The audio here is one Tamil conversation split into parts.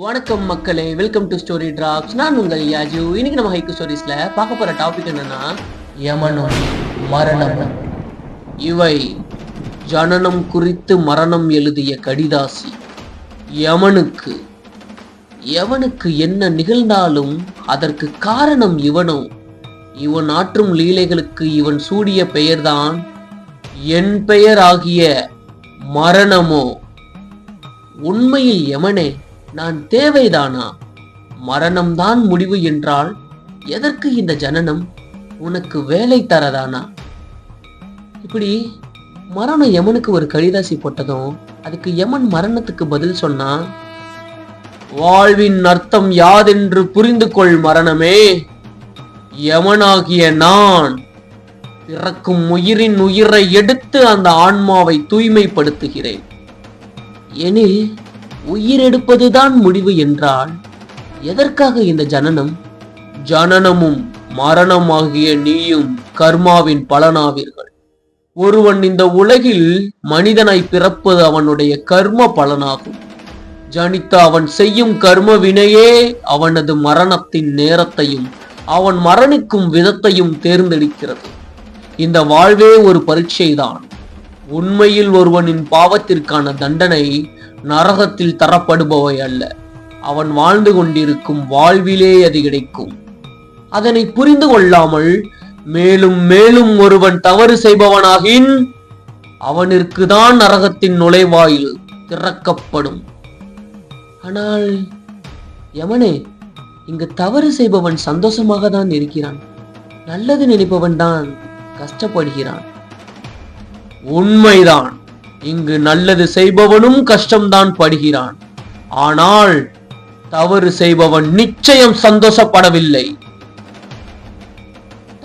வணக்கம் மக்களே, வெல்கம் டு ஸ்டோரி டிராப்ஸ். நான் உங்கள் யாஜு. இன்னைக்கு நம்ம ஹைக்கு ஸ்டோரிஸ்ல பார்க்க போற டாபிக் என்னன்னா யமனும் மரணமும். இவை ஜனனம் குறித்து மரணம் எழுதிய கடிதாசி. எவனுக்கு என்ன நிகழ்ந்தாலும் அதற்கு காரணம் இவனோ. இவன் ஆற்றும் லீலைகளுக்கு இவன் சூடிய பெயர்தான் என் பெயர் ஆகிய மரணமோ. உண்மையில் யமனே, நான் தேவைதானா? மரணம்தான் முடிவு என்றால் எதற்கு இந்த ஜனனம்? உனக்கு வேலை தரதானா? இப்படி மரணம் யமனுக்கு ஒரு கடிதாசி போட்டதும் அதுக்கு யமன் மரணத்துக்கு பதில் சொன்னா, வாழ்வின் அர்த்தம் யாதென்று புரிந்து கொள் மரணமே. யமனாகிய நான் பிறக்கும் உயிரின் உயிரை எடுத்து அந்த ஆன்மாவை தூய்மைப்படுத்துகிறேன். எனில் உயிர் எடுப்பதுதான் முடிவு என்றால் எதற்காக இந்த ஜனனம்? ஜனனமும் மரணமாகிய நீயும் கர்மாவின் பலனாவீர்கள். ஒருவன் இந்த உலகில் மனிதனாய் பிறப்பது அவனுடைய கர்ம பலனாகும். ஜனித்த அவன் செய்யும் கர்ம வினையே அவனது மரணத்தின் நேரத்தையும் அவன் மரணிக்கும் விதத்தையும் தேர்ந்தெடுக்கிறது. இந்த வாழ்வே ஒரு பரீட்சைதான். உண்மையில் ஒருவனின் பாவத்திற்கான தண்டனை நரகத்தில் தரப்படுபவை அல்ல, அவன் வாழ்ந்து கொண்டிருக்கும் வாழ்விலே அது கிடைக்கும். அதனை புரிந்து கொள்ளாமல் மேலும் மேலும் ஒருவன் தவறு செய்பவனாகின் அவனிற்கு தான் நரகத்தின் நுழைவாயில் திறக்கப்படும். ஆனால் யமனே, இங்கு தவறு செய்பவன் சந்தோஷமாக தான் இருக்கிறான், நல்லது நினைப்பவன் தான் கஷ்டப்படுகிறான். உண்மைதான், இங்கு நல்லது செய்பவனும் கஷ்டம்தான் படுகிறான். ஆனால் தவறு செய்பவன் நிச்சயம் சந்தோஷப்படவில்லை.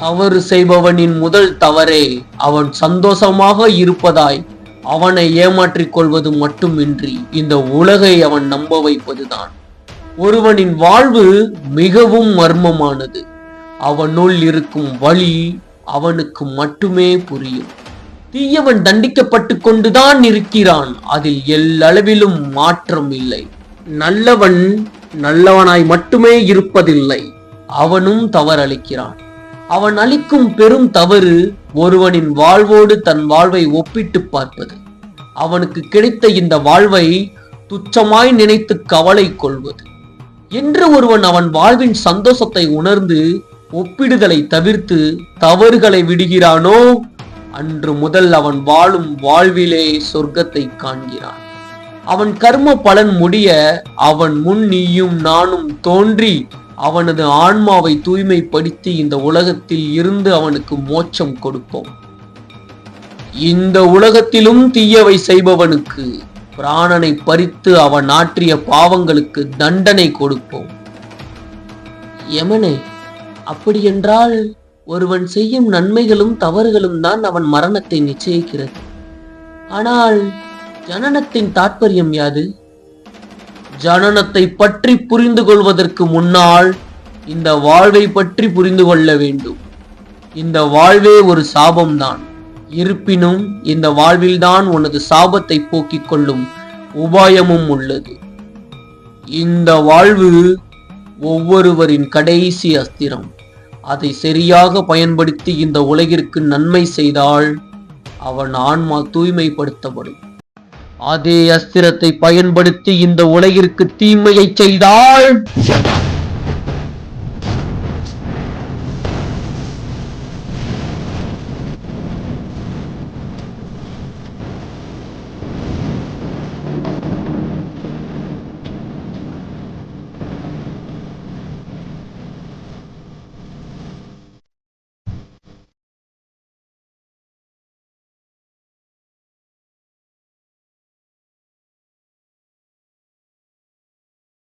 தவறு செய்பவனின் முதல் தவறே அவன் சந்தோஷமாக இருப்பதாய் அவனை ஏமாற்றிக் கொள்வது மட்டுமின்றி இந்த உலகை அவன் நம்ப வைப்பதுதான். ஒருவனின் வாழ்வு மிகவும் மர்மமானது. அவனுள் இருக்கும் வழி அவனுக்கு மட்டுமே புரியும். தீயவன் தண்டிக்கப்பட்டு கொண்டுதான் இருக்கிறான், அதில் எல்லளவிலும் மாற்றம் இல்லை. நல்லவன் நல்லவனாய் மட்டுமே இருப்பதில்லை, அவனும் தவறளிக்கிறான். அவன் அளிக்கும் பெரும் தவறு ஒருவனின் வாழ்வோடு தன் வாழ்வை ஒப்பிட்டு பார்ப்பது. அவனுக்கு கிடைத்த இந்த வாழ்வை துச்சமாய் நினைத்து கவலை கொள்வது. என்று ஒருவன் அவன் வாழ்வின் சந்தோஷத்தை உணர்ந்து ஒப்பிடுதலை தவிர்த்து தவறுகளை விடுகிறானோ, அன்று முதல் அவன் வாழும் வாழ்விலே சொர்க்கத்தை காண்கிறான். அவன் கர்ம பலன் முடிய அவன் முன் நீயும் நானும் தோன்றி அவனது ஆன்மாவை தூய்மைப்படுத்தி இந்த உலகத்தில் இருந்து அவனுக்கு மோட்சம் கொடுப்போம். இந்த உலகத்திலும் தீயவை செய்பவனுக்கு பிராணனை பறித்து அவன் ஆற்றிய பாவங்களுக்கு தண்டனை கொடுப்போம். யமனே, அப்படியென்றால் ஒருவன் செய்யும் நன்மைகளும் தவறுகளும் தான் அவன் மரணத்தை நிச்சயிக்கிறது. ஆனால் ஜனனத்தின் தாற்பயம் யாது? ஜனனத்தை பற்றி புரிந்து கொள்வதற்கு முன்னால் இந்த வாழ்வை பற்றி புரிந்து கொள்ள வேண்டும். இந்த வாழ்வே ஒரு சாபம்தான். இருப்பினும் இந்த வாழ்வில்தான் உனது சாபத்தை போக்கிக் கொள்ளும் உபாயமும் உள்ளது. இந்த வாழ்வு ஒவ்வொருவரின் கடைசி அஸ்திரம். அதை சரியாக பயன்படுத்தி இந்த உலகிற்கு நன்மை செய்தால் அவன் ஆன்மா தூய்மைப்படுத்தப்படும். அதே அஸ்திரத்தை பயன்படுத்தி இந்த உலகிற்கு தீமையை செய்தால்